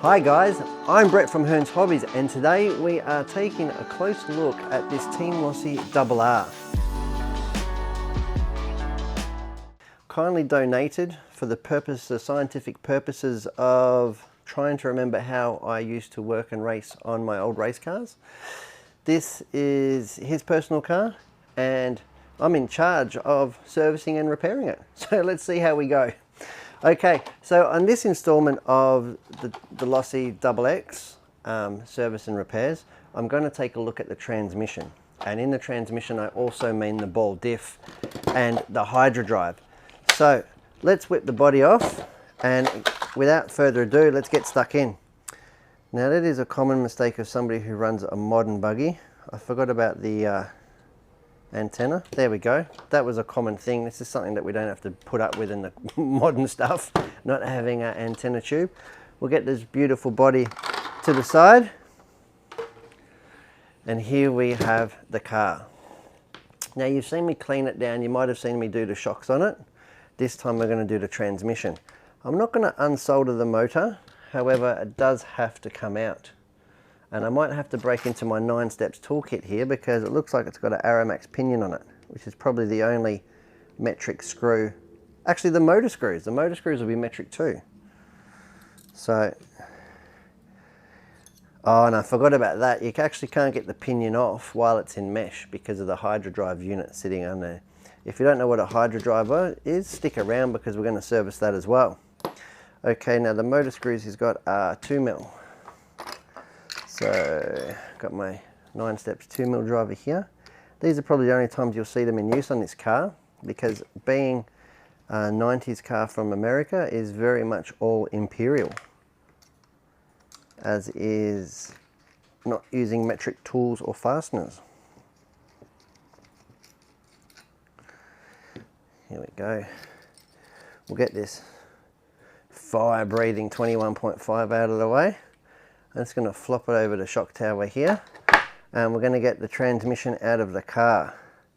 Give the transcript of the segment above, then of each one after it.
Hi guys, I'm Brett from Hearns Hobbies, and today we are taking a close look at this Team Losi XR. Kindly donated for the scientific purposes of trying to remember how I used to work and race on my old race cars. This is his personal car and I'm in charge of servicing and repairing it. So let's see how we go. Okay, so on this installment of the Losi XX service and repairs, I'm going to take a look at the transmission. And in the transmission, I also mean the ball diff and the hydro drive. So let's whip the body off, and without further ado, let's get stuck in. Now that is a common mistake of somebody who runs a modern buggy. I forgot about the antenna. There we go. That was a common thing. This is something that we don't have to put up with in the modern stuff, not having an antenna tube. We'll get this beautiful body to the side, and here we have the car. Now you've seen me clean it down. You might have seen me do the shocks on it. This time we're going to do the transmission. I'm not going to unsolder the motor, however it does have to come out. And I might have to break into my 9 steps toolkit here because it looks like it's got an Aramax pinion on it, which is probably the only metric screw. Actually, the motor screws will be metric too. So, oh, and I forgot about that. You actually can't get the pinion off while it's in mesh because of the hydro drive unit sitting on there. If you don't know what a hydro drive is, stick around because we're going to service that as well. Okay, now the motor screws he's got are 2mm. So, got my 9 steps 2mm driver here. These are probably the only times you'll see them in use on this car, because being a 90s car from America is very much all imperial, as is not using metric tools or fasteners. Here we go. We'll get this fire breathing 21.5 out of the way. I'm just going to flop it over the shock tower here, and we're going to get the transmission out of the car.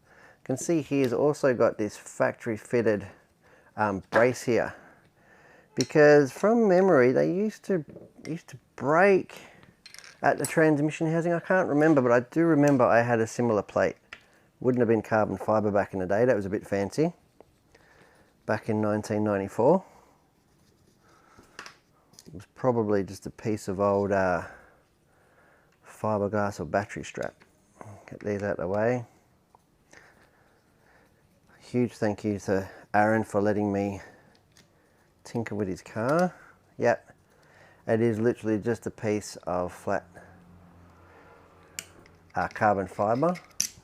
You can see here's also got this factory fitted brace here, because from memory they used to break at the transmission housing. I can't remember, but I do remember I had a similar plate. Wouldn't have been carbon fibre back in the day. That was a bit fancy back in 1994. It was probably just a piece of old fiberglass or battery strap. Get these out of the way. Huge thank you to Aaron for letting me tinker with his car. Yep, it is literally just a piece of flat carbon fibre,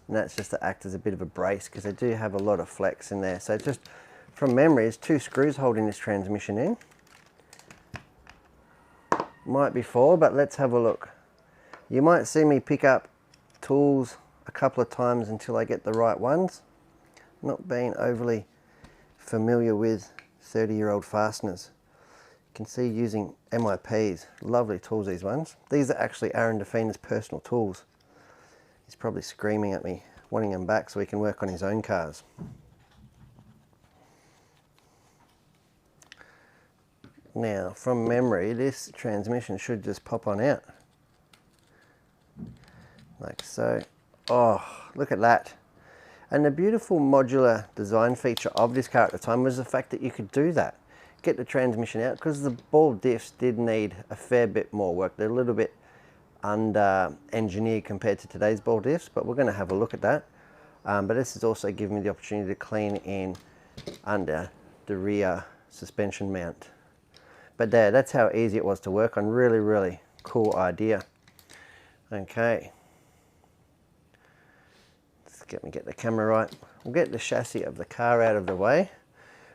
and that's just to act as a bit of a brace because they do have a lot of flex in there. So just from memory, there's 2 screws holding this transmission in. Might be 4, but let's have a look. You might see me pick up tools a couple of times until I get the right ones. Not being overly familiar with 30-year-old fasteners. You can see using MIPs. Lovely tools, these ones. These are actually Aaron Defina's personal tools. He's probably screaming at me, wanting them back so he can work on his own cars. Now, from memory, this transmission should just pop on out. Like so. Oh, look at that. And the beautiful modular design feature of this car at the time was the fact that you could do that. Get the transmission out, because the ball diffs did need a fair bit more work. They're a little bit under-engineered compared to today's ball diffs, but we're going to have a look at that. But this has also given me the opportunity to clean in under the rear suspension mount. But there, that's how easy it was to work on. Really, really cool idea. Okay. Let's get the camera right. We'll get the chassis of the car out of the way.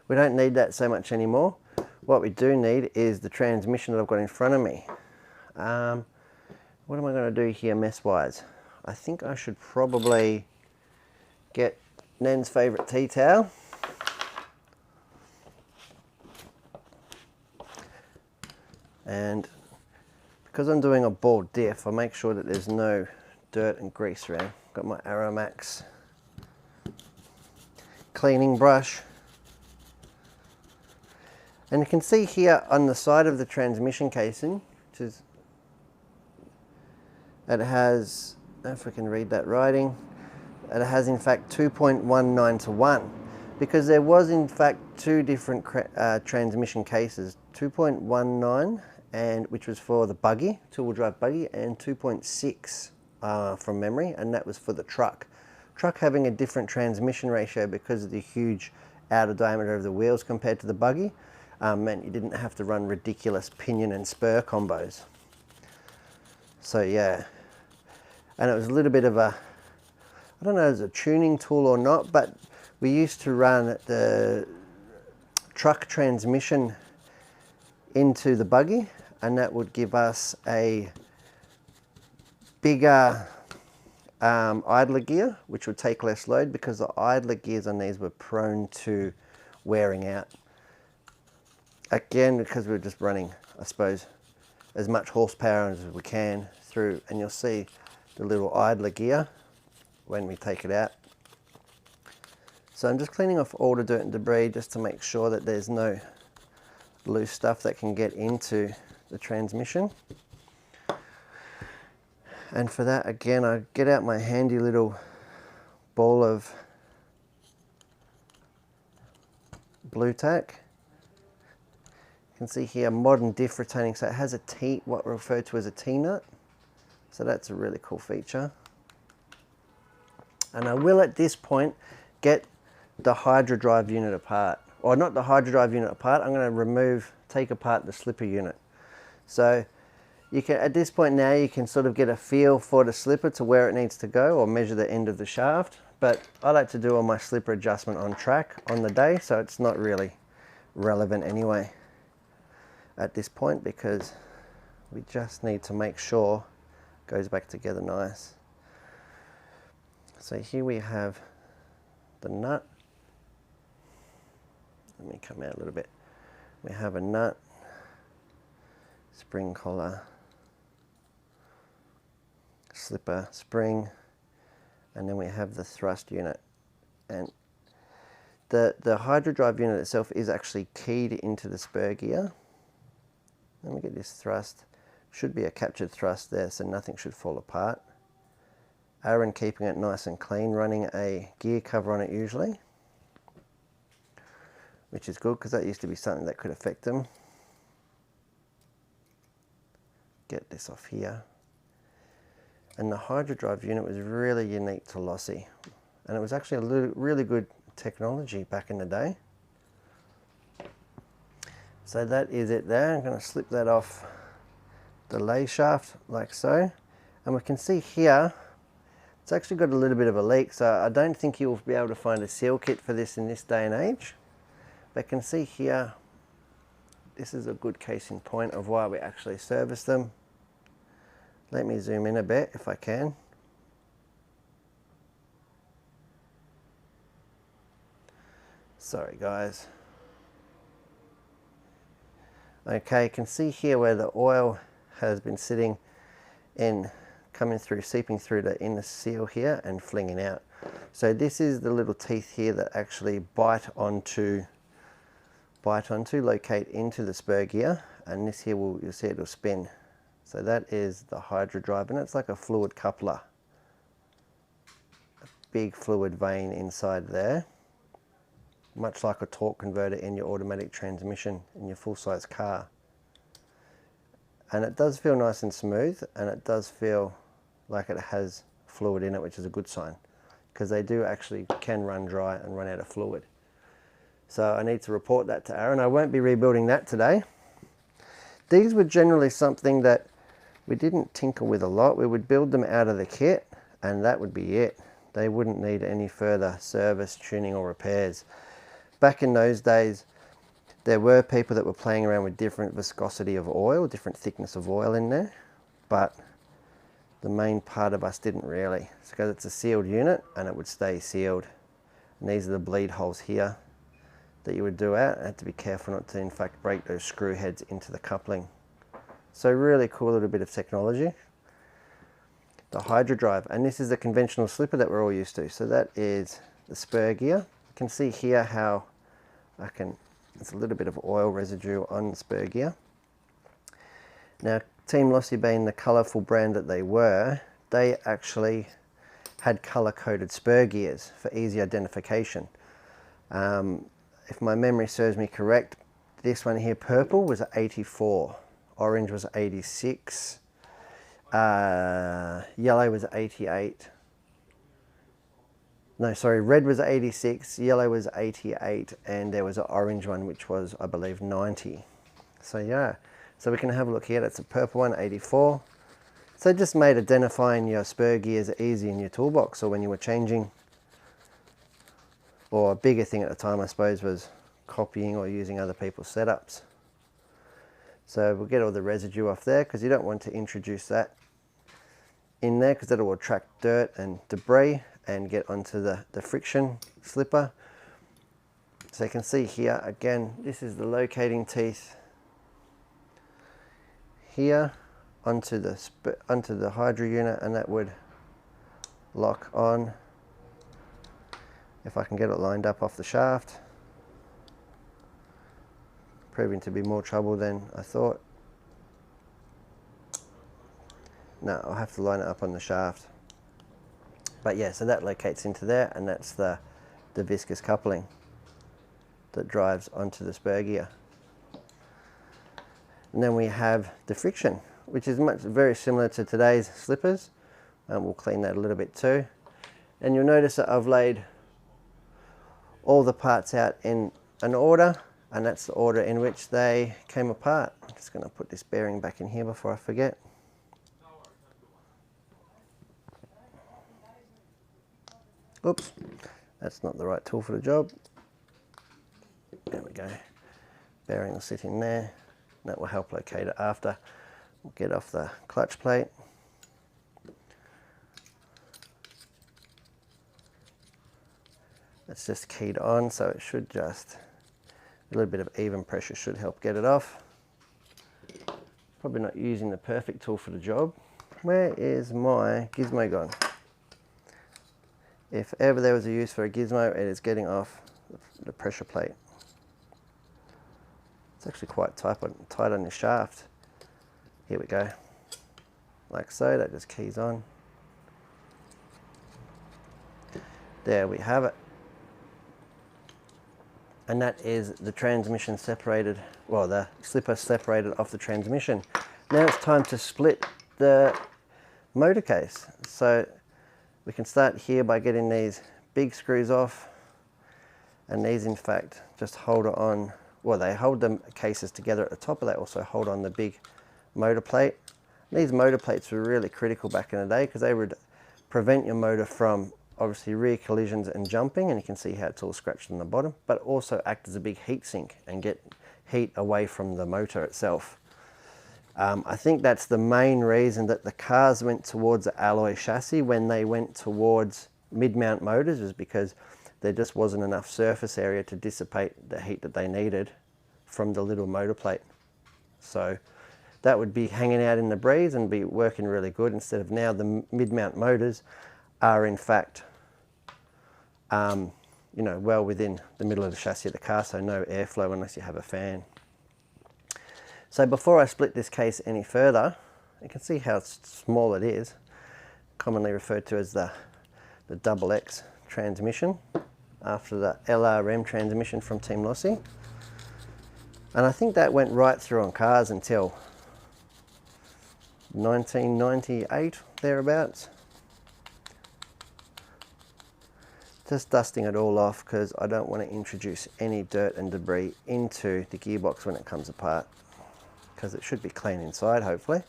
We don't need that so much anymore. What we do need is the transmission that I've got in front of me. What am I going to do here mess-wise? I think I should probably get Nen's favourite tea towel. And because I'm doing a ball diff, I'll make sure that there's no dirt and grease around. Got my Aramax cleaning brush. And you can see here on the side of the transmission casing, which is, it has, if we can read that writing, it has in fact 2.19 to 1, because there was in fact two different transmission cases, 2.19 and which was for the buggy, two-wheel drive buggy, and 2.6 from memory, and that was for the truck. Truck having a different transmission ratio because of the huge outer diameter of the wheels compared to the buggy, meant you didn't have to run ridiculous pinion and spur combos. So yeah, and it was a little bit of a, I don't know if it's a tuning tool or not, but we used to run the truck transmission into the buggy, and that would give us a bigger idler gear, which would take less load because the idler gears on these were prone to wearing out. Again, because we're just running, I suppose, as much horsepower as we can through, and you'll see the little idler gear when we take it out. So I'm just cleaning off all the dirt and debris just to make sure that there's no loose stuff that can get into the transmission. And for that, again, I get out my handy little ball of blue tack. You can see here modern diff retaining, so it has a T, what we refer to as a T-nut. So that's a really cool feature. And I will at this point get the hydro drive unit apart. Or not the hydro drive unit apart, I'm going to take apart the slipper unit. So you can, at this point now, you can sort of get a feel for the slipper to where it needs to go, or measure the end of the shaft. But I like to do all my slipper adjustment on track on the day, so it's not really relevant anyway at this point, because we just need to make sure it goes back together nice. So here we have the nut. Let me come out a little bit. We have a nut, spring collar, slipper spring, and then we have the thrust unit. And the hydro drive unit itself is actually keyed into the spur gear. Let me get this thrust. Should be a captured thrust there, so nothing should fall apart. Aaron keeping it nice and clean, running a gear cover on it usually, which is good because that used to be something that could affect them. Get this off here. And the hydro drive unit was really unique to Losi, and it was actually a really good technology back in the day. So that is it there. I'm going to slip that off the lay shaft like so, and we can see here it's actually got a little bit of a leak, so I don't think you'll be able to find a seal kit for this in this day and age. But you can see here, this is a good case in point of why we actually service them. Let me zoom in a bit if I can. Sorry guys. Okay, you can see here where the oil has been sitting in, coming through, seeping through the inner seal here and flinging out. So this is the little teeth here that actually bite onto, locate into the spur gear, and this here you'll see it'll spin. So that is the hydro drive, and it's like a fluid coupler. A big fluid vein inside there, much like a torque converter in your automatic transmission in your full-size car. And it does feel nice and smooth, and it does feel like it has fluid in it, which is a good sign, because they do actually can run dry and run out of fluid. So I need to report that to Aaron. I won't be rebuilding that today. These were generally something that we didn't tinker with a lot. We would build them out of the kit, and that would be it. They wouldn't need any further service, tuning or repairs. Back in those days, there were people that were playing around with different viscosity of oil, different thickness of oil in there, but the main part of us didn't really. It's because it's a sealed unit and it would stay sealed. And these are the bleed holes here that you would do out. I had to be careful not to in fact break those screw heads into the coupling. So really cool little bit of technology. The hydro drive, and this is the conventional slipper that we're all used to. So that is the spur gear. You can see here how there's a little bit of oil residue on the spur gear. Now Team Losi, being the colourful brand that they were, they actually had colour-coded spur gears for easy identification. If my memory serves me correct, this one here, purple, was 84, orange was 86, yellow was 88. No, sorry, red was 86, yellow was 88, and there was an orange one which was, I believe, 90. So yeah, so we can have a look here. That's a purple one, 84. So it just made identifying your spur gears easy in your toolbox, or when you were changing. Or a bigger thing at the time, I suppose, was copying or using other people's setups. So we'll get all the residue off there, because you don't want to introduce that in there, because that will attract dirt and debris and get onto the friction slipper. So you can see here, again, this is the locating teeth here onto the hydro unit, and that would lock on. If I can get it lined up off the shaft. Proving to be more trouble than I thought. No, I'll have to line it up on the shaft. But yeah, so that locates into there, and that's the viscous coupling that drives onto the spur gear. And then we have the friction, which is very similar to today's slippers. We'll clean that a little bit too. And you'll notice that I've laid all the parts out in an order, and that's the order in which they came apart. I'm just going to put this bearing back in here before I forget. Oops, that's not the right tool for the job. There we go. Bearing will sit in there. That will help locate it after. We'll get off the clutch plate. It's just keyed on, so it should just, a little bit of even pressure should help get it off. Probably not using the perfect tool for the job. Where is my gizmo gone? If ever there was a use for a gizmo, it is getting off the pressure plate. It's actually quite tight on the shaft. Here we go. Like so, that just keys on. There we have it. And that is the transmission separated, well, the slipper separated off the transmission. Now it's time to split the motor case. So we can start here by getting these big screws off, and these in fact just hold it on, well, they hold the cases together at the top, but they also hold on the big motor plate. These motor plates were really critical back in the day, because they would prevent your motor from obviously rear collisions and jumping, and you can see how it's all scratched on the bottom, but also act as a big heat sink and get heat away from the motor itself. I think that's the main reason that the cars went towards the alloy chassis when they went towards mid-mount motors, is because there just wasn't enough surface area to dissipate the heat that they needed from the little motor plate. So that would be hanging out in the breeze and be working really good, instead of now the mid-mount motors are in fact you know, well within the middle of the chassis of the car, so no airflow unless you have a fan. So before I split this case any further, you can see how small it is, commonly referred to as the XX transmission, after the LRM transmission from Team Losi. And I think that went right through on cars until 1998, thereabouts. Just dusting it all off, because I don't want to introduce any dirt and debris into the gearbox when it comes apart, because it should be clean inside, hopefully.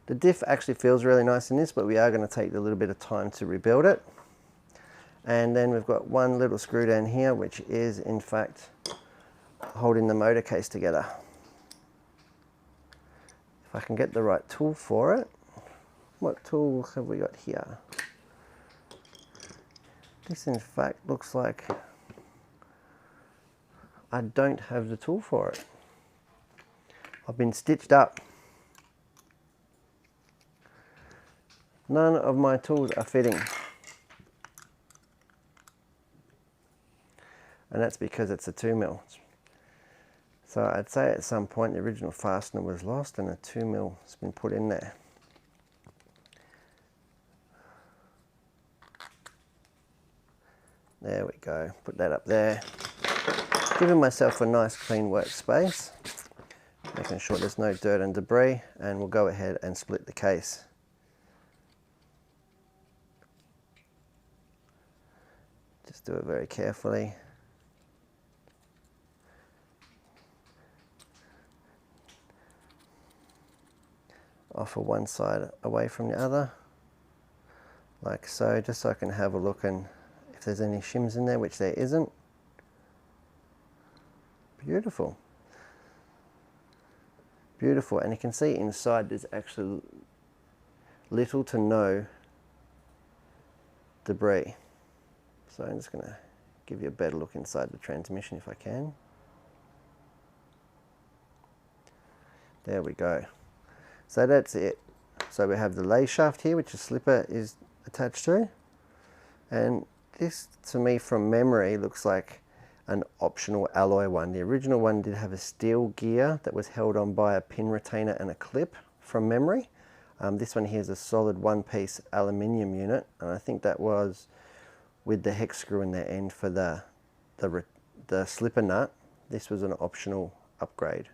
The diff actually feels really nice in this, but we are going to take a little bit of time to rebuild it. And then we've got one little screw down here, which is in fact holding the motor case together. If I can get the right tool for it. What tool have we got here? This in fact looks like I don't have the tool for it. I've been stitched up. None of my tools are fitting. And that's because it's a 2mm. So I'd say at some point the original fastener was lost and a 2mm has been put in there. There we go, put that up there. Giving myself a nice clean workspace, making sure there's no dirt and debris, and we'll go ahead and split the case. Just do it very carefully. Offer one side away from the other, like so, just so I can have a look and if there's any shims in there, which there isn't. Beautiful. Beautiful, and you can see inside there's actually little to no debris. So I'm just going to give you a better look inside the transmission if I can. There we go. So that's it. So we have the lay shaft here, which the slipper is attached to. And this, to me from memory, looks like an optional alloy one. The original one did have a steel gear that was held on by a pin retainer and a clip from memory. This one here is a solid one-piece aluminium unit, and I think that was with the hex screw in the end for the slipper nut. This was an optional upgrade.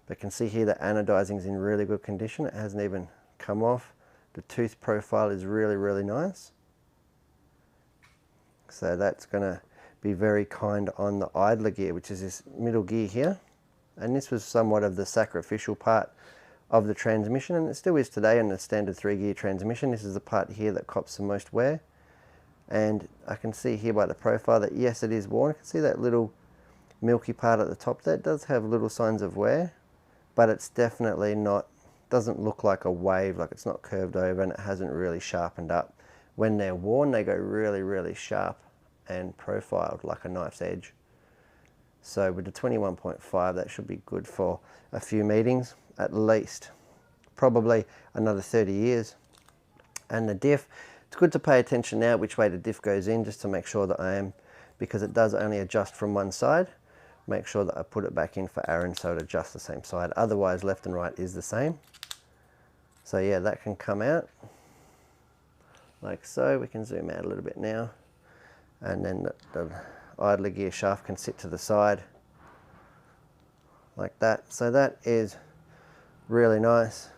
But you can see here the anodizing is in really good condition. It hasn't even come off. The tooth profile is really, really nice. So that's going to be very kind on the idler gear, which is this middle gear here. And this was somewhat of the sacrificial part of the transmission, and it still is today in the standard 3-gear transmission. This is the part here that cops the most wear. And I can see here by the profile that yes, it is worn. I can see that little milky part at the top there. It does have little signs of wear, but it's definitely not, doesn't look like a wave, like it's not curved over and it hasn't really sharpened up. When they're worn, they go really, really sharp and profiled like a knife's edge. So with the 21.5, that should be good for a few meetings at least, probably another 30 years. And the diff, it's good to pay attention now which way the diff goes in, just to make sure that I am, because it does only adjust from one side, make sure that I put it back in for Aaron so it adjusts the same side. Otherwise left and right is the same. So yeah, that can come out like so. We can zoom out a little bit now, and then the idler gear shaft can sit to the side like that. So that is really nice.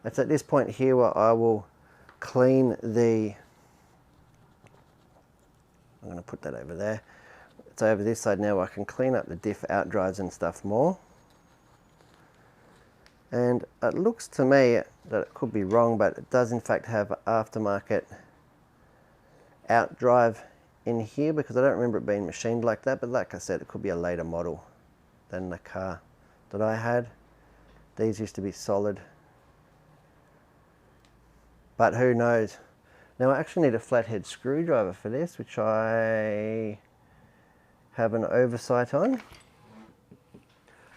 It's at this point here where I will clean the, I'm going to put that over there. It's over this side now. I can clean up the diff out drives and stuff more. And it looks to me that it could be wrong, but it does in fact have aftermarket out drive in here, because I don't remember it being machined like that. But like I said, it could be a later model than the car that I had. These used to be solid, but who knows. Now I actually need a flathead screwdriver for this, which I have an oversight on.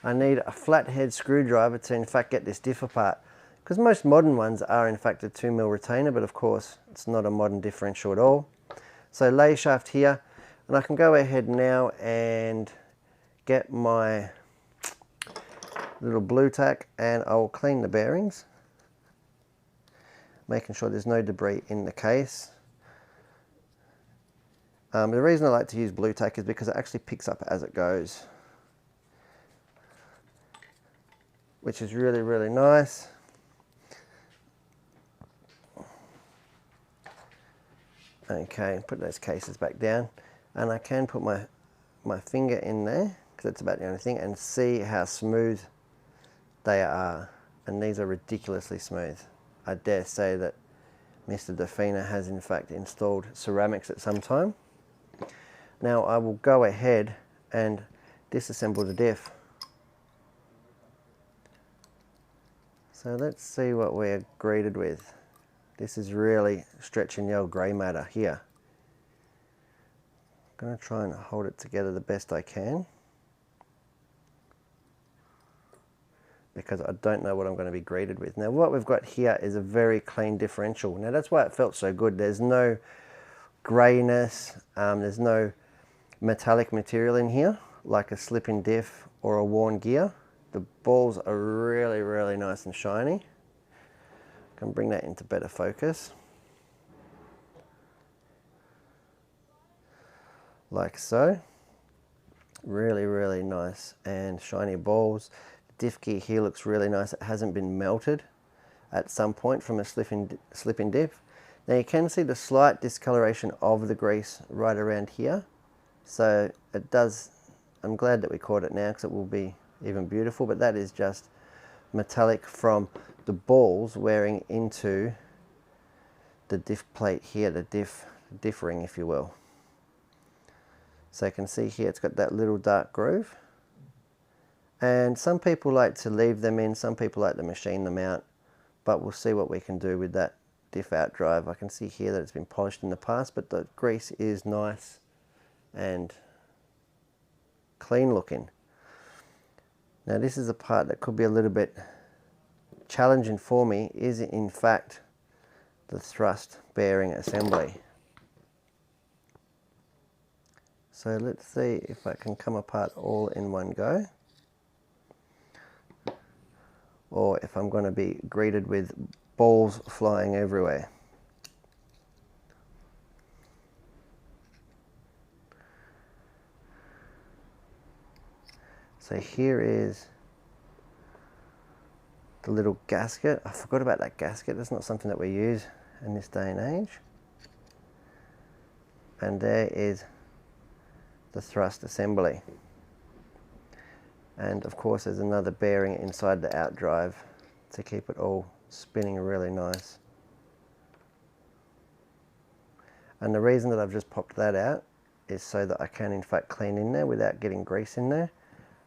I need a flathead screwdriver to in fact get this diff apart, because most modern ones are in fact a 2mm retainer, but of course it's not a modern differential at all. So lay shaft here, and I can go ahead now and get my little blue tack and I'll clean the bearings, making sure there's no debris in the case. The reason I like to use blue tack is because it actually picks up as it goes, which is really, really nice. Okay, put those cases back down, and I can put my finger in there, because that's about the only thing, and see how smooth they are. And these are ridiculously smooth. I dare say that Mr. Defina has in fact installed ceramics at some time. Now I will go ahead and disassemble the diff. So let's see what we're greeted with. This is really stretching the old grey matter here. I'm going to try and hold it together the best I can, because I don't know what I'm going to be greeted with. Now what we've got here is a very clean differential. Now that's why it felt so good. There's no greyness, there's no metallic material in here. like a slipping diff or a worn gear. The balls are really, really nice and shiny. I can bring that into better focus. Like so. Really, really nice and shiny balls. The diff gear here looks really nice. It hasn't been melted at some point from a slipping diff. Now you can see the slight discoloration of the grease right around here. So it does, I'm glad that we caught it now because it will be even beautiful, but that is just metallic from the balls wearing into the diff plate here, the diff ring, if you will. So you can see here it's got that little dark groove. And some people like to leave them in, some people like to machine them out, but we'll see what we can do with that diff out drive. I can see here that it's been polished in the past, but the grease is nice and clean looking. Now this is a part that could be a little bit challenging for me, is in fact the thrust bearing assembly. So let's see if I can come apart all in one go, or if I'm going to be greeted with balls flying everywhere. So here is the little gasket. I forgot about that gasket. That's not something that we use in this day and age. And there is the thrust assembly. And of course there's another bearing inside the outdrive to keep it all spinning really nice. And the reason that I've just popped that out is so that I can in fact clean in there without getting grease in there,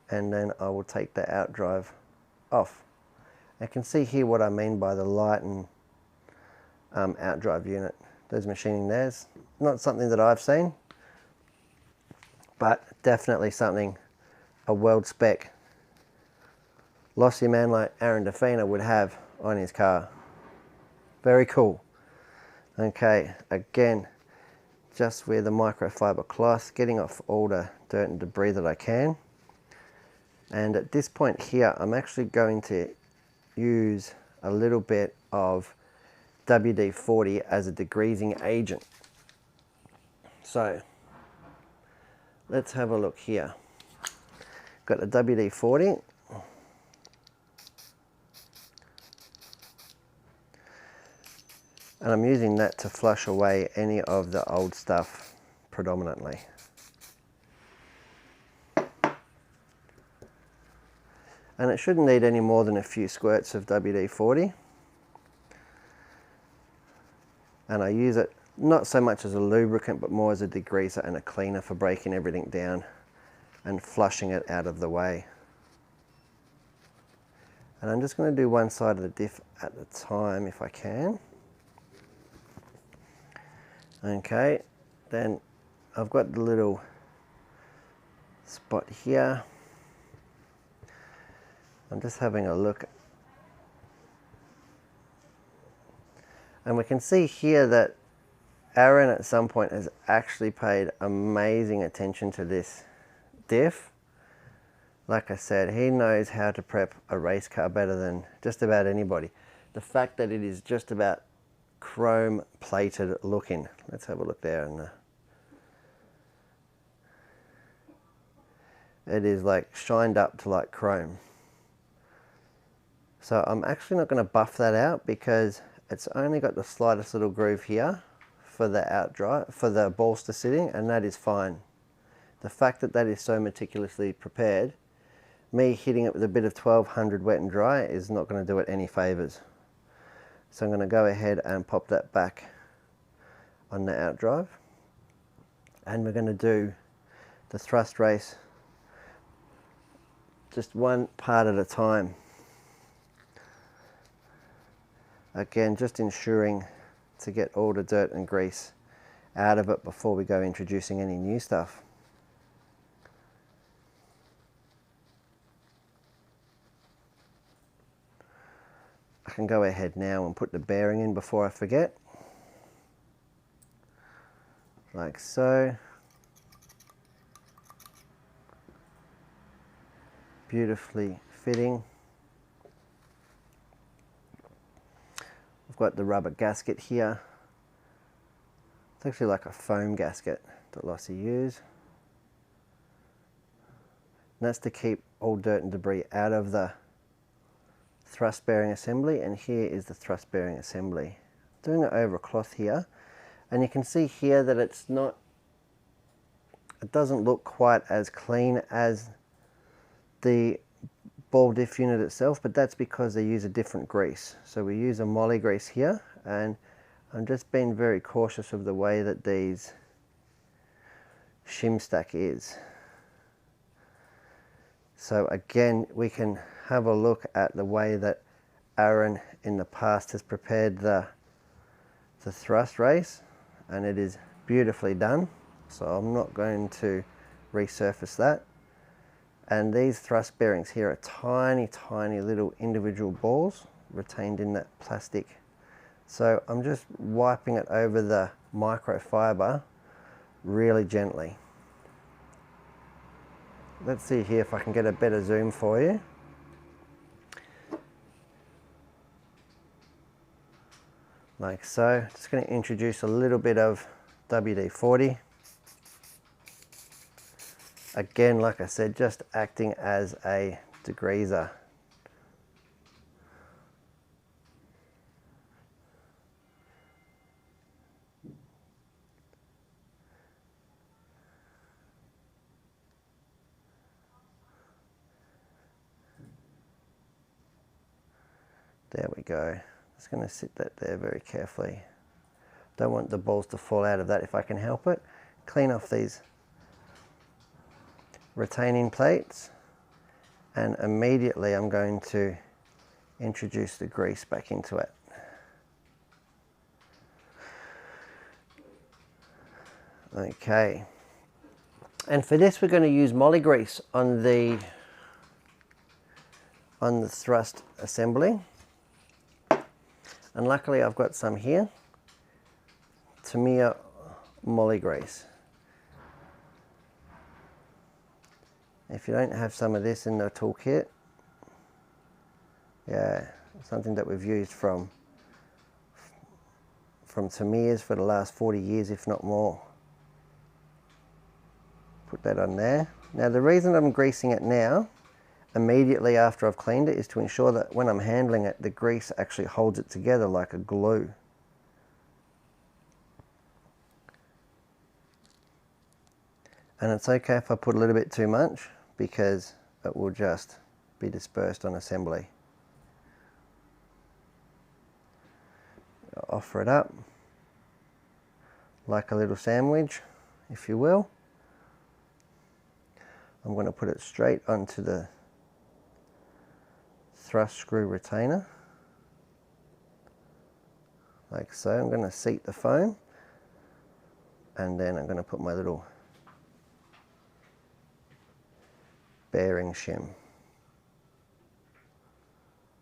and then I will take the outdrive off. I can see here what I mean by the light and outdrive unit. Those machining there's not something that I've seen, but definitely something a world spec Losi man like Aaron Defina would have on his car. Very cool. Okay, again, just with a microfiber cloth, getting off all the dirt and debris that I can. And at this point here, I'm actually going to use a little bit of WD-40 as a degreasing agent. So let's have a look here. Got the WD-40. And I'm using that to flush away any of the old stuff predominantly. And it shouldn't need any more than a few squirts of WD-40. And I use it not so much as a lubricant, but more as a degreaser and a cleaner for breaking everything down and flushing it out of the way. And I'm just going to do one side of the diff at a time if I can. Okay, then I've got the little spot here. I'm just having a look. And we can see here that Aaron at some point has actually paid amazing attention to this diff. Like I said, he knows how to prep a race car better than just about anybody. The fact that it is just about chrome plated looking. Let's have a look there. And it is like shined up to like chrome. So I'm actually not going to buff that out because it's only got the slightest little groove here for the outdrive, for the balls to sit in, and that is fine. The fact that that is so meticulously prepared, me hitting it with a bit of 1200 wet and dry is not going to do it any favors. So I'm going to go ahead and pop that back on the outdrive, and we're going to do the thrust race just one part at a time. Again, just ensuring to get all the dirt and grease out of it before we go introducing any new stuff. I can go ahead now and put the bearing in before I forget. Like so. beautifully fitting. I've got the rubber gasket here. It's actually like a foam gasket that Losi use. And that's to keep all dirt and debris out of the thrust bearing assembly, and here is the thrust bearing assembly. Doing it over a cloth here, and you can see here that it doesn't look quite as clean as the ball diff unit itself, but that's because they use a different grease. So we use a moly grease here, and I'm just being very cautious of the way that these shim stack is. So again, we can have a look at the way that Aaron in the past has prepared the thrust race, and it is beautifully done. So I'm not going to resurface that. And these thrust bearings here are tiny, tiny little individual balls retained in that plastic. So I'm just wiping it over the microfiber really gently. Let's see here if I can get a better zoom for you. Like so. Just going to introduce a little bit of WD-40. Again, like I said, just acting as a degreaser. There we go. Just going to sit that there very carefully. Don't want the balls to fall out of that if I can help it. Clean off these retaining plates, and immediately I'm going to introduce the grease back into it. Okay, and for this we're going to use moly grease on the thrust assembly, and luckily I've got some here, Tamiya moly grease. If you don't have some of this in the toolkit, yeah, something that we've used from Tamiya's for the last 40 years, if not more. Put that on there. Now the reason I'm greasing it now, immediately after I've cleaned it, is to ensure that when I'm handling it, the grease actually holds it together like a glue. And it's okay if I put a little bit too much, because it will just be dispersed on assembly. Offer it up like a little sandwich, if you will. I'm going to put it straight onto the thrust screw retainer, like so. I'm going to seat the foam, and then I'm going to put my little bearing shim,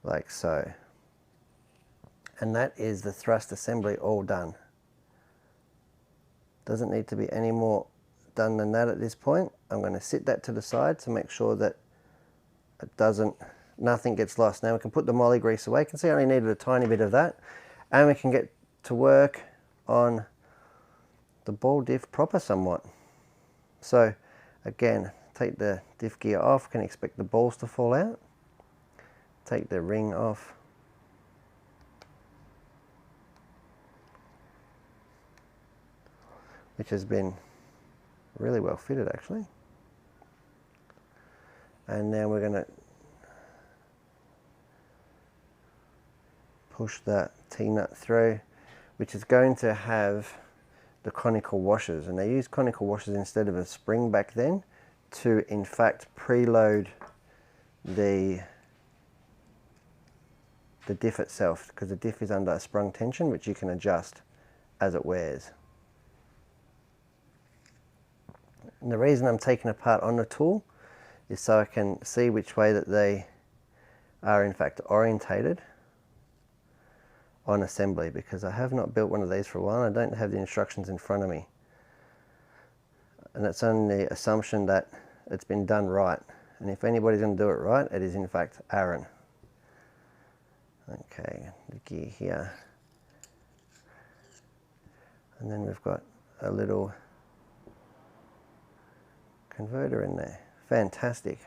like so. And that is the thrust assembly all done. Doesn't need to be any more done than that at this point. I'm going to sit that to the side to make sure that nothing gets lost. Now we can put the moly grease away. You can see I only needed a tiny bit of that, and we can get to work on the ball diff proper somewhat. So again, take the diff gear off, can expect the balls to fall out. Take the ring off. Which has been really well fitted actually. And now we're going to push that T-nut through, which is going to have the conical washers, and they use conical washers instead of a spring back then to in fact preload the diff itself, because the diff is under a sprung tension which you can adjust as it wears. And the reason I'm taking apart on the tool is so I can see which way that they are in fact orientated on assembly, because I have not built one of these for a while and I don't have the instructions in front of me. And it's on the assumption that it's been done right, And if anybody's going to do it right, it is in fact Aaron. Okay, the gear here. And then we've got a little converter in there. Fantastic.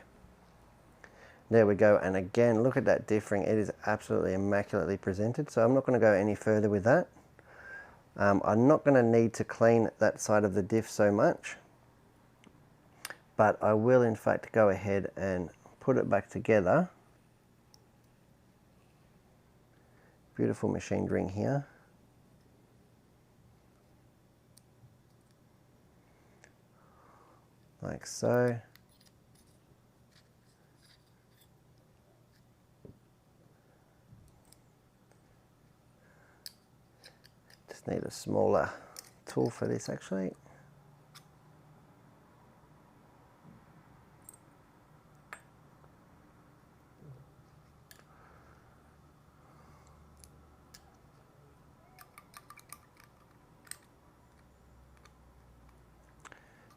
There we go, and again, look at that diff ring. It is absolutely immaculately presented, so I'm not going to go any further with that. I'm not going to need to clean that side of the diff so much, but I will in fact go ahead and put it back together. Beautiful machined ring here. Like so. Just need a smaller tool for this actually.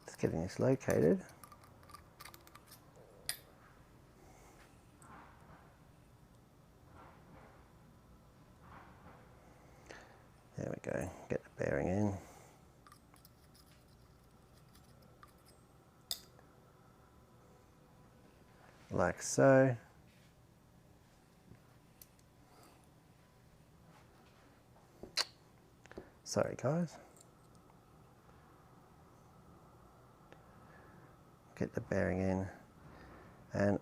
Just getting this located. There we go, get the bearing in. Like so. Sorry guys. Get the bearing in, and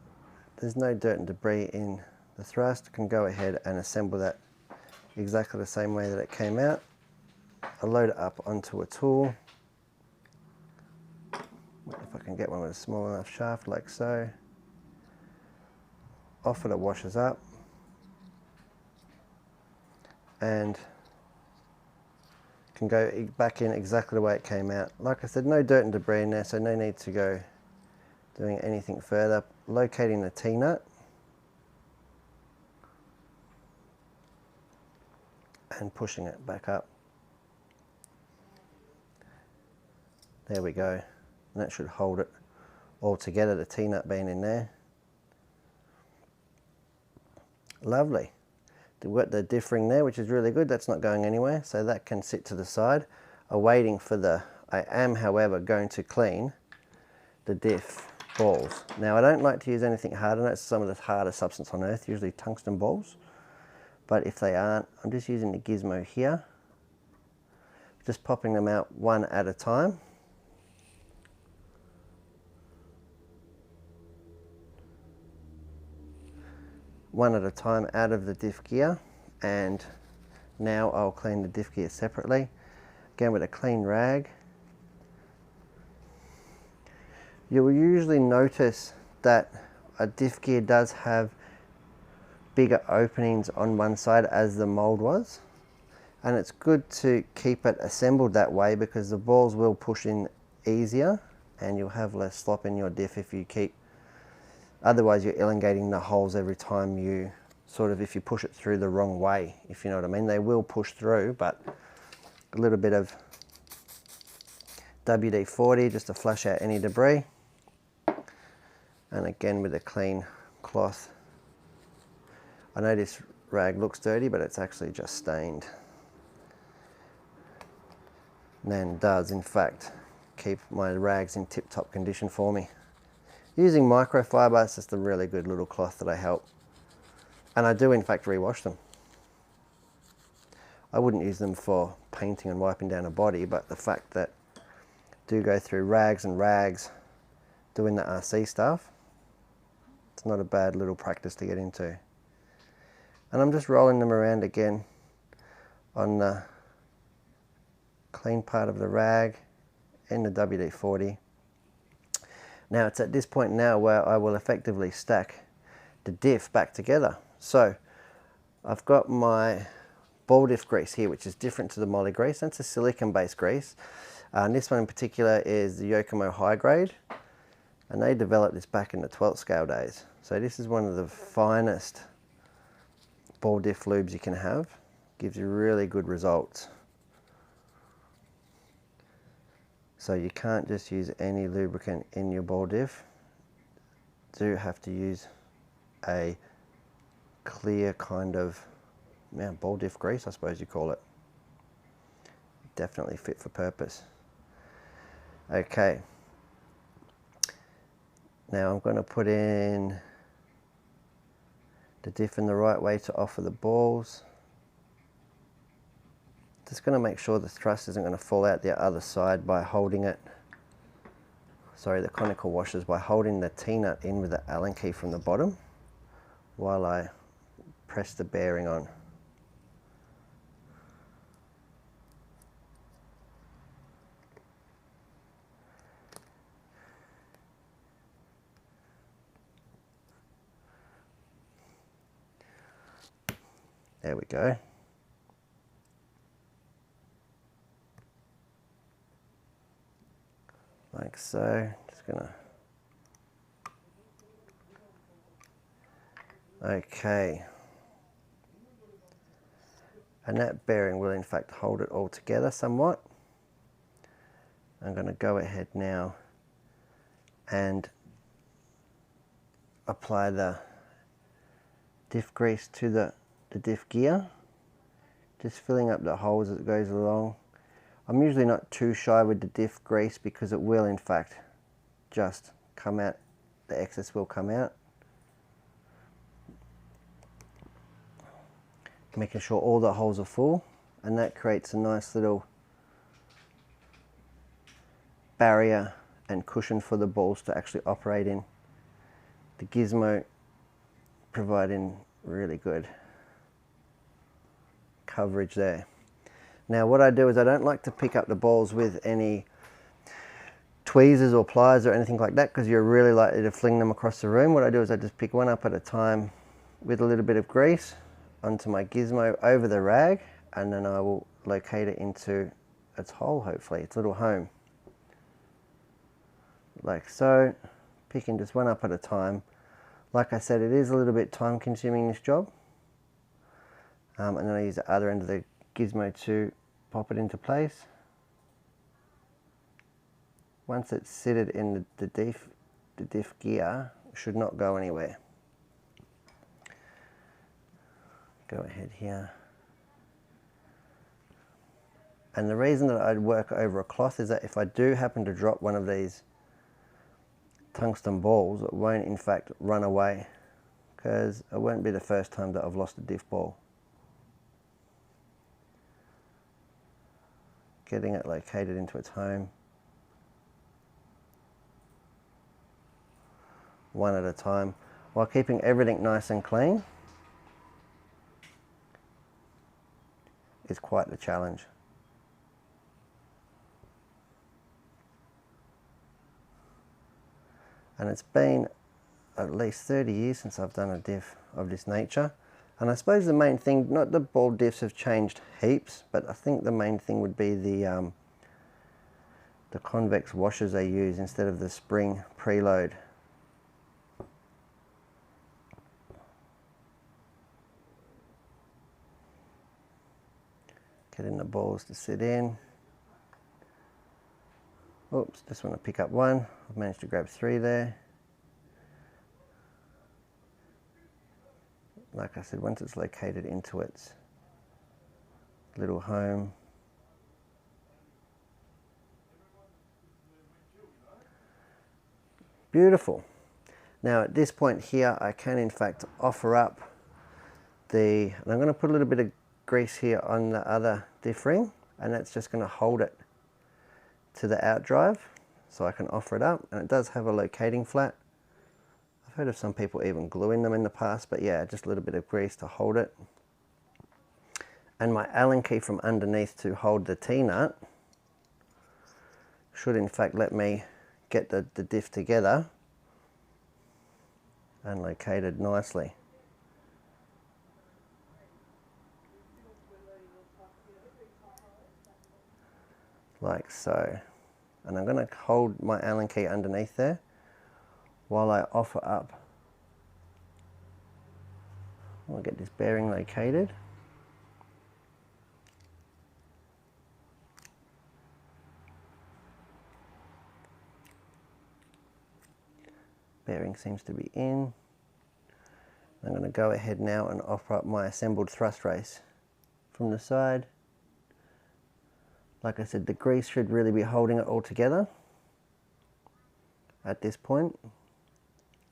there's no dirt and debris in the thrust. I can go ahead and assemble that exactly the same way that it came out. I'll load it up onto a tool. If I can get one with a small enough shaft like so. Often it washes up, and can go back in exactly the way it came out. Like I said, no dirt and debris in there, so no need to go doing anything further. Locating the T-nut. And pushing it back up. There we go. And that should hold it all together, the T-nut being in there. Lovely. We've got the diff ring there, which is really good. That's not going anywhere, so that can sit to the side, awaiting for the... I am, however, going to clean the diff balls. Now, I don't like to use anything hard on it. It's some of the hardest substance on earth, usually tungsten balls. But if they aren't, I'm just using the gizmo here, just popping them out one at a time. One at a time out of the diff gear, and now I'll clean the diff gear separately. Again with a clean rag. You will usually notice that a diff gear does have bigger openings on one side as the mold was, and it's good to keep it assembled that way because the balls will push in easier and you'll have less slop in your diff if you keep, otherwise you're elongating the holes every time you sort of, if you push it through the wrong way, if you know what I mean. They will push through, but a little bit of WD-40 just to flush out any debris, and again with a clean cloth. I know this rag looks dirty, but it's actually just stained. And then does, in fact, keep my rags in tip-top condition for me. Using microfiber, it's just a really good little cloth that I help. And I do, in fact, rewash them. I wouldn't use them for painting and wiping down a body, but the fact that I do go through rags and rags doing the RC stuff, it's not a bad little practice to get into. And I'm just rolling them around again on the clean part of the rag in the WD-40. Now it's at this point now where I will effectively stack the diff back together. So I've got my ball diff grease here, which is different to the moly grease. That's a silicon based grease. And this one in particular is the Yokomo high grade. And they developed this back in the 12th scale days. So this is one of the finest ball diff lubes you can have. Gives you really good results. So you can't just use any lubricant in your ball diff do have to use a clear kind of ball diff grease, I suppose you call it. Definitely fit for purpose. Okay, now I'm going to put in the diff in the right way to offer the balls. Just going to make sure the thrust isn't going to fall out the other side by holding it, sorry, the conical washers, by holding the T-nut in with the Allen key from the bottom while I press the bearing on. There we go. Like so. Just gonna. Okay. And that bearing will in fact hold it all together somewhat. I'm going to go ahead now and apply the diff grease to the diff gear, just filling up the holes as it goes along. I'm usually not too shy with the diff grease because it will in fact just come out, the excess will come out. Making sure all the holes are full, and that creates a nice little barrier and cushion for the balls to actually operate in. The gizmo providing really good coverage there. Now what I do is I don't like to pick up the balls with any tweezers or pliers or anything like that, because you're really likely to fling them across the room. What I do is I just pick one up at a time with a little bit of grease onto my gizmo over the rag, and then I will locate it into its hole, hopefully, its little home. Like so, picking just one up at a time. Like I said, it is a little bit time consuming, this job. And then I use the other end of the gizmo to pop it into place. Once it's seated in the diff gear, it should not go anywhere. Go ahead here. And the reason that I'd work over a cloth is that if I do happen to drop one of these tungsten balls, it won't in fact run away, because it won't be the first time that I've lost a diff ball. Getting it located into its home, one at a time, while keeping everything nice and clean, is quite the challenge. And it's been at least 30 years since I've done a diff of this nature. And I suppose the main thing, not the ball diffs have changed heaps, but I think the main thing would be the convex washers they use instead of the spring preload. Getting the balls to sit in. Oops, just want to pick up one. I've managed to grab 3 there. Like I said, once it's located into its little home, beautiful. Now at this point here, I can in fact offer up and I'm going to put a little bit of grease here on the other diff ring, and that's just going to hold it to the out drive, so I can offer it up. And it does have a locating flat. I've heard of some people even gluing them in the past, but yeah, just a little bit of grease to hold it. And my Allen key from underneath to hold the T-nut should in fact let me get the diff together and located nicely. Like so. And I'm going to hold my Allen key underneath there while I offer up. I'll get this bearing located. Bearing seems to be in. I'm going to go ahead now and offer up my assembled thrust race from the side. Like I said, the grease should really be holding it all together at this point.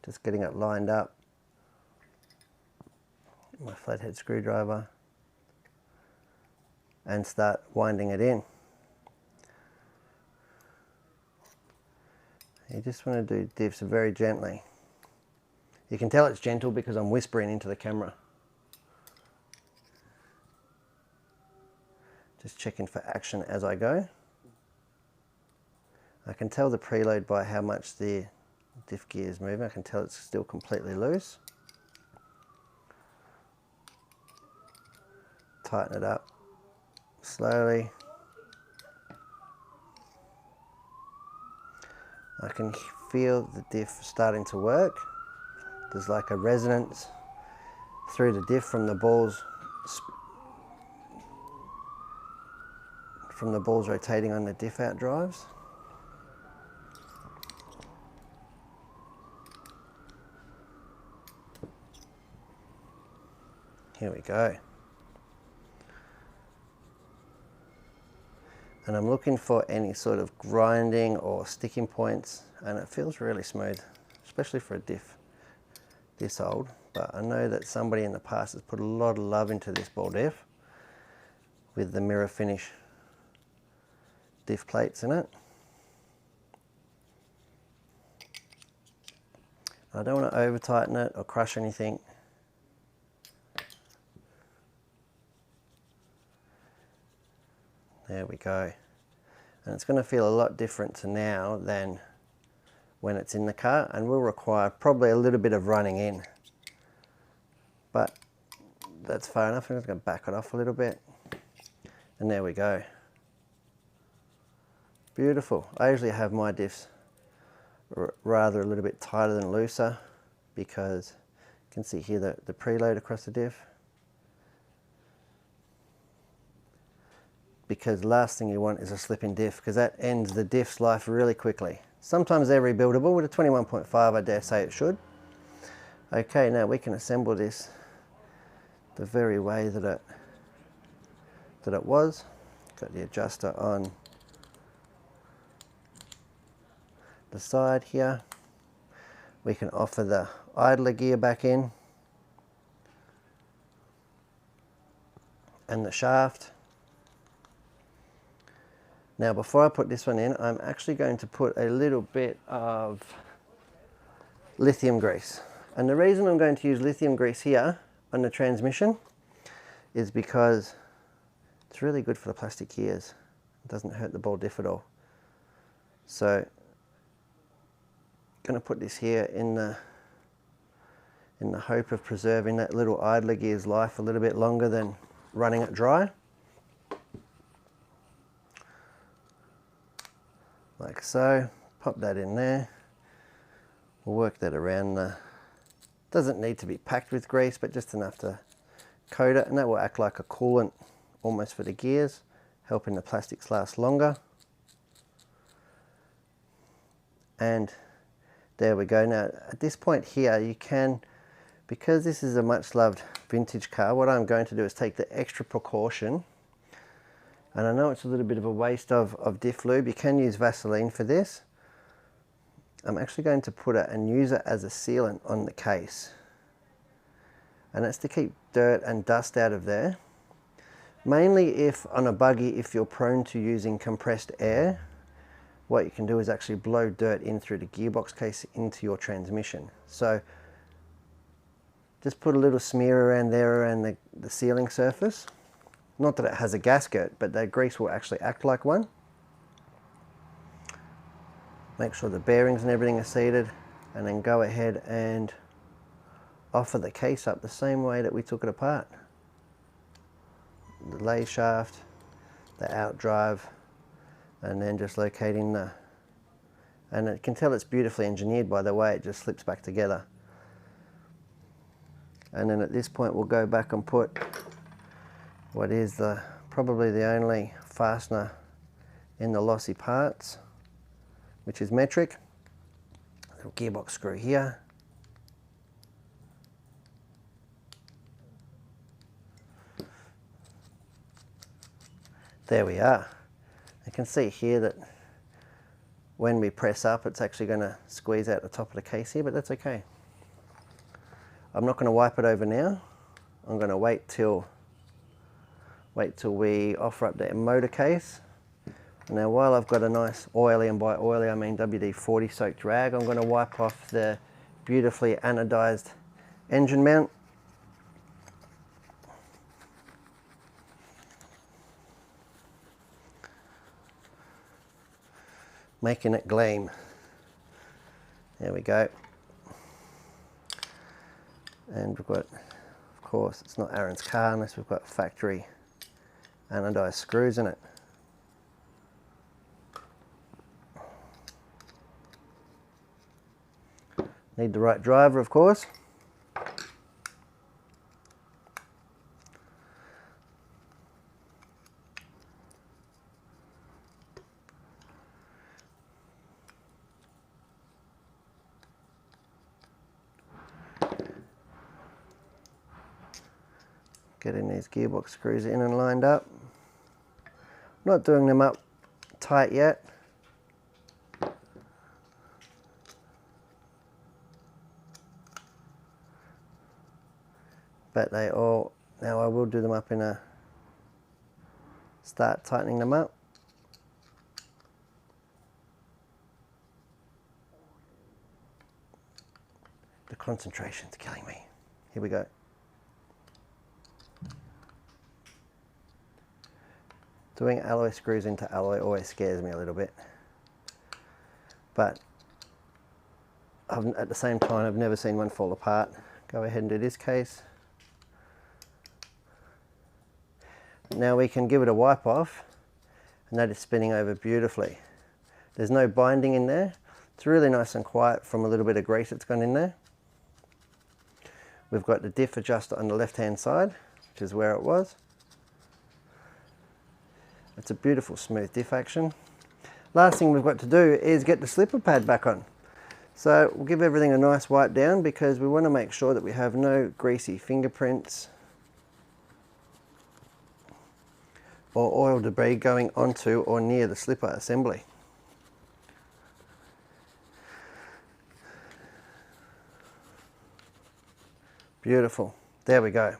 Just getting it lined up. My flathead screwdriver and start winding it in. You just want to do diffs very gently. You can tell it's gentle because I'm whispering into the camera. Just checking for action as I go. I can tell the preload by how much the diff gear is moving. I can tell it's still completely loose. Tighten it up slowly. I can feel the diff starting to work. There's like a resonance through the diff from the balls rotating on the diff out drives. Here we go. And I'm looking for any sort of grinding or sticking points, and it feels really smooth, especially for a diff this old. But I know that somebody in the past has put a lot of love into this ball diff with the mirror finish diff plates in it. I don't want to over tighten it or crush anything. There we go. And it's going to feel a lot different to now than when it's in the car, and will require probably a little bit of running in. But that's far enough. I'm just going to back it off a little bit. And there we go. Beautiful. I usually have my diffs rather a little bit tighter than looser, because you can see here the preload across the diff. Because the last thing you want is a slipping diff, because that ends the diff's life really quickly. Sometimes they're rebuildable. With a 21.5, I dare say it should. Okay, now we can assemble this the very way that it was. Got the adjuster on the side here. We can offer the idler gear back in and the shaft. Now before I put this one in, I'm actually going to put a little bit of lithium grease. And the reason I'm going to use lithium grease here on the transmission is because it's really good for the plastic gears. It doesn't hurt the ball diff at all. So I'm going to put this here in the hope of preserving that little idler gear's life a little bit longer than running it dry. Like so. Pop that in there. We'll work that around doesn't need to be packed with grease, but just enough to coat it, and that will act like a coolant almost for the gears, helping the plastics last longer. And there we go. Now at this point here, you can, because this is a much loved vintage car, what I'm going to do is take the extra precaution. And I know it's a little bit of a waste of diff lube. You can use Vaseline for this. I'm actually going to put it and use it as a sealant on the case. And that's to keep dirt and dust out of there. Mainly if on a buggy, if you're prone to using compressed air, what you can do is actually blow dirt in through the gearbox case into your transmission. So just put a little smear around there around the sealing surface. Not that it has a gasket, but that grease will actually act like one. Make sure the bearings and everything are seated, and then go ahead and offer the case up the same way that we took it apart. The lay shaft, the out drive, and then just locating and it can tell it's beautifully engineered by the way it just slips back together. And then at this point we'll go back and put what is probably the only fastener in the Losi parts, which is metric. little gearbox screw here. There we are. You can see here that when we press up, it's actually going to squeeze out the top of the case here, but that's okay. I'm not going to wipe it over now. I'm going to wait till we offer up that motor case. Now while I've got a nice oily, and by oily I mean WD-40 soaked rag, I'm going to wipe off the beautifully anodized engine mount. Making it gleam. There we go. And we've got, of course, it's not Aaron's car unless we've got factory anodized screws in it. Need the right driver, of course. Getting these gearbox screws in and lined up. Not doing them up tight yet. But they all, now I will do them up in a, start tightening them up. The concentration's killing me. Here we go. Doing alloy screws into alloy always scares me a little bit. But at the same time, I've never seen one fall apart. Go ahead and do this case. Now we can give it a wipe off, and that is spinning over beautifully. There's no binding in there. It's really nice and quiet from a little bit of grease that's gone in there. We've got the diff adjuster on the left hand side, which is where it was. It's a beautiful smooth diff action. Last thing we've got to do is get the slipper pad back on. So we'll give everything a nice wipe down because we want to make sure that we have no greasy fingerprints or oil debris going onto or near the slipper assembly. Beautiful. There we go.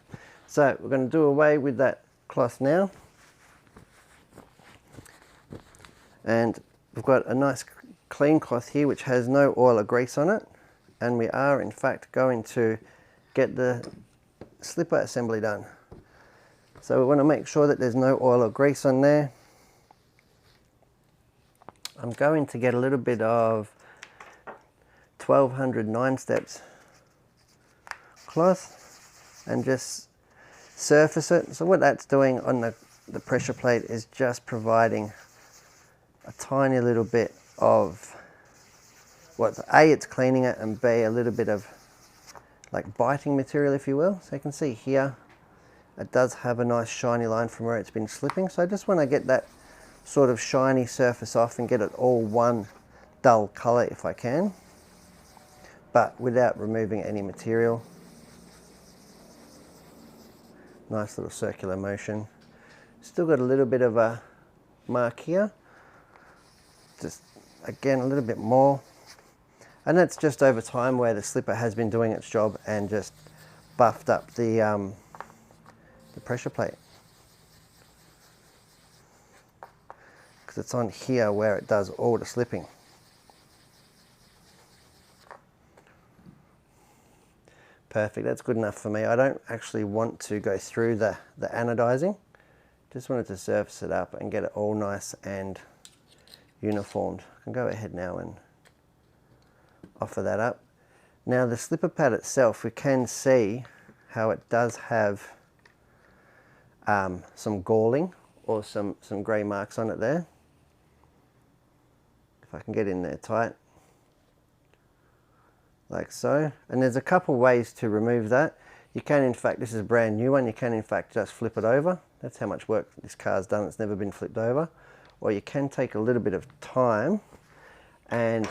So we're going to do away with that cloth now. And we've got a nice clean cloth here which has no oil or grease on it. And we are in fact going to get the slipper assembly done. So we want to make sure that there's no oil or grease on there. I'm going to get a little bit of 1200 9 steps cloth and just surface it. So what that's doing on the pressure plate is just providing a tiny little bit of what A, it's cleaning it, and B, a little bit of like biting material, if you will. So you can see here it does have a nice shiny line from where it's been slipping. So I just want to get that sort of shiny surface off and get it all one dull color if I can, but without removing any material. Nice little circular motion. Still got a little bit of a mark here. Just again a little bit more. And that's just over time where the slipper has been doing its job and just buffed up the pressure plate. Because it's on here where it does all the slipping. Perfect, that's good enough for me. I don't actually want to go through the anodizing. Just wanted to surface it up and get it all nice and uniformed. I can go ahead now and offer that up. Now the slipper pad itself, we can see how it does have some galling or some grey marks on it there. If I can get in there tight, like so. And there's a couple ways to remove that. You can, in fact, this is a brand new one, you can in fact just flip it over. That's how much work this car's done, it's never been flipped over. Or you can take a little bit of time and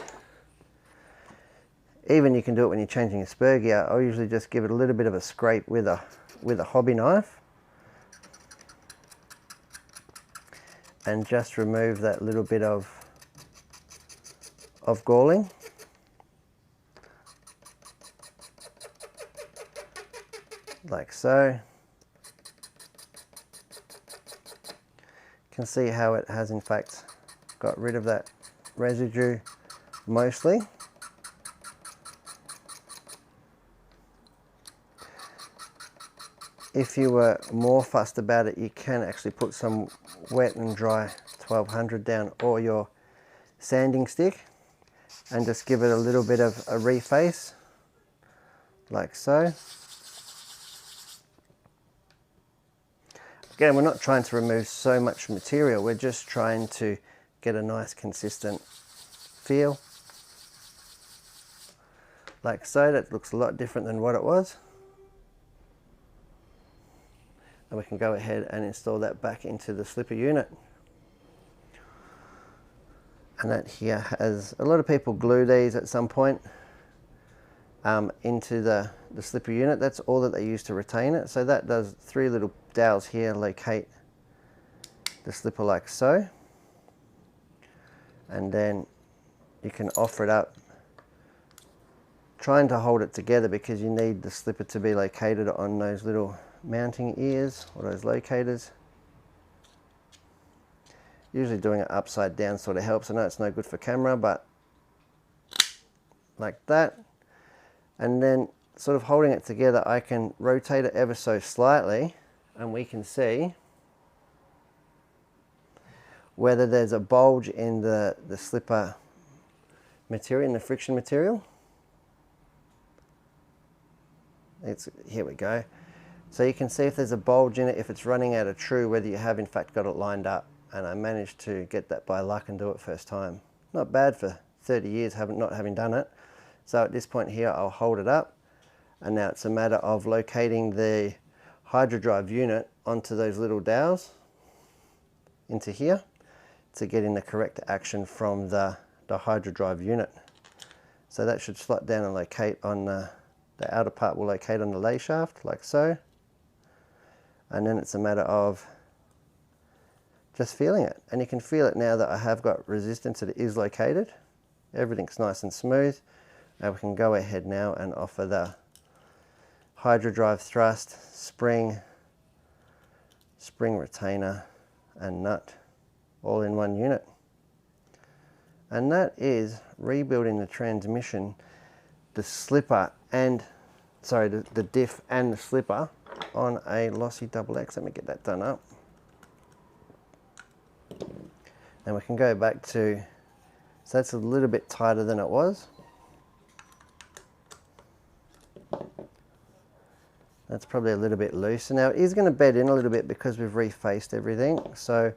Even you can do it when you're changing a spur gear. I'll usually just give it a little bit of a scrape with a hobby knife and just remove that little bit of galling. Like so. You can see how it has in fact got rid of that residue mostly. If you were more fussed about it, you can actually put some wet and dry 1200 down or your sanding stick and just give it a little bit of a reface, like so. Again, we're not trying to remove so much material, we're just trying to get a nice consistent feel. Like so, that looks a lot different than what it was. And we can go ahead and install that back into the slipper unit. And that here has, a lot of people glue these at some point into the slipper unit. That's all that they use to retain it. So that does 3 little dowels here locate the slipper like so. And then you can offer it up, trying to hold it together because you need the slipper to be located on those little mounting ears or those locators. Usually doing it upside down sort of helps. I know it's no good for camera, but like that. And then sort of holding it together, I can rotate it ever so slightly and we can see whether there's a bulge in the slipper material, in the friction material. Here we go. So you can see if there's a bulge in it, if it's running out of true, whether you have in fact got it lined up. And I managed to get that by luck and do it first time. Not bad for 30 years not having done it. So at this point here, I'll hold it up. And now it's a matter of locating the hydro drive unit onto those little dowels into here to get in the correct action from the hydro drive unit. So that should slot down and locate on the outer part will locate on the lay shaft like so. And then it's a matter of just feeling it. And you can feel it now that I have got resistance, it is located. Everything's nice and smooth. And we can go ahead now and offer the hydro drive thrust, spring retainer and nut all in one unit. And that is rebuilding the transmission, the slipper and, sorry, the diff and the slipper on a Losi XX. Let me get that done up. And we can go back to, so that's a little bit tighter than it was. That's probably a little bit looser. Now it is going to bed in a little bit because we've refaced everything. So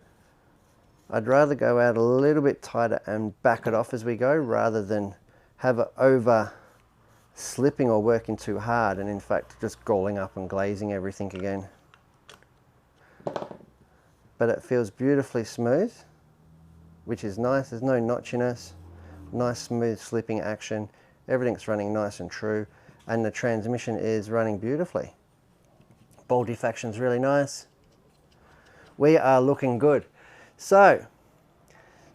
I'd rather go out a little bit tighter and back it off as we go rather than have it over slipping or working too hard and in fact just galling up and glazing everything again. But it feels beautifully smooth, which is nice. There's no notchiness, nice smooth slipping action. Everything's running nice and true and the transmission is running beautifully. Ball diff action's really nice. We are looking good. So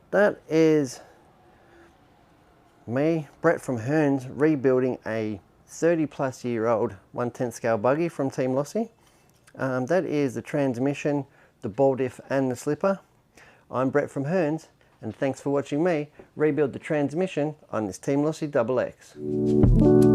that is me, Brett from Hearns, rebuilding a 30+ year old 1/10 scale buggy from Team Losi. That is the transmission, the ball diff and the slipper. I'm Brett from Hearns and thanks for watching me rebuild the transmission on this Team Losi XX.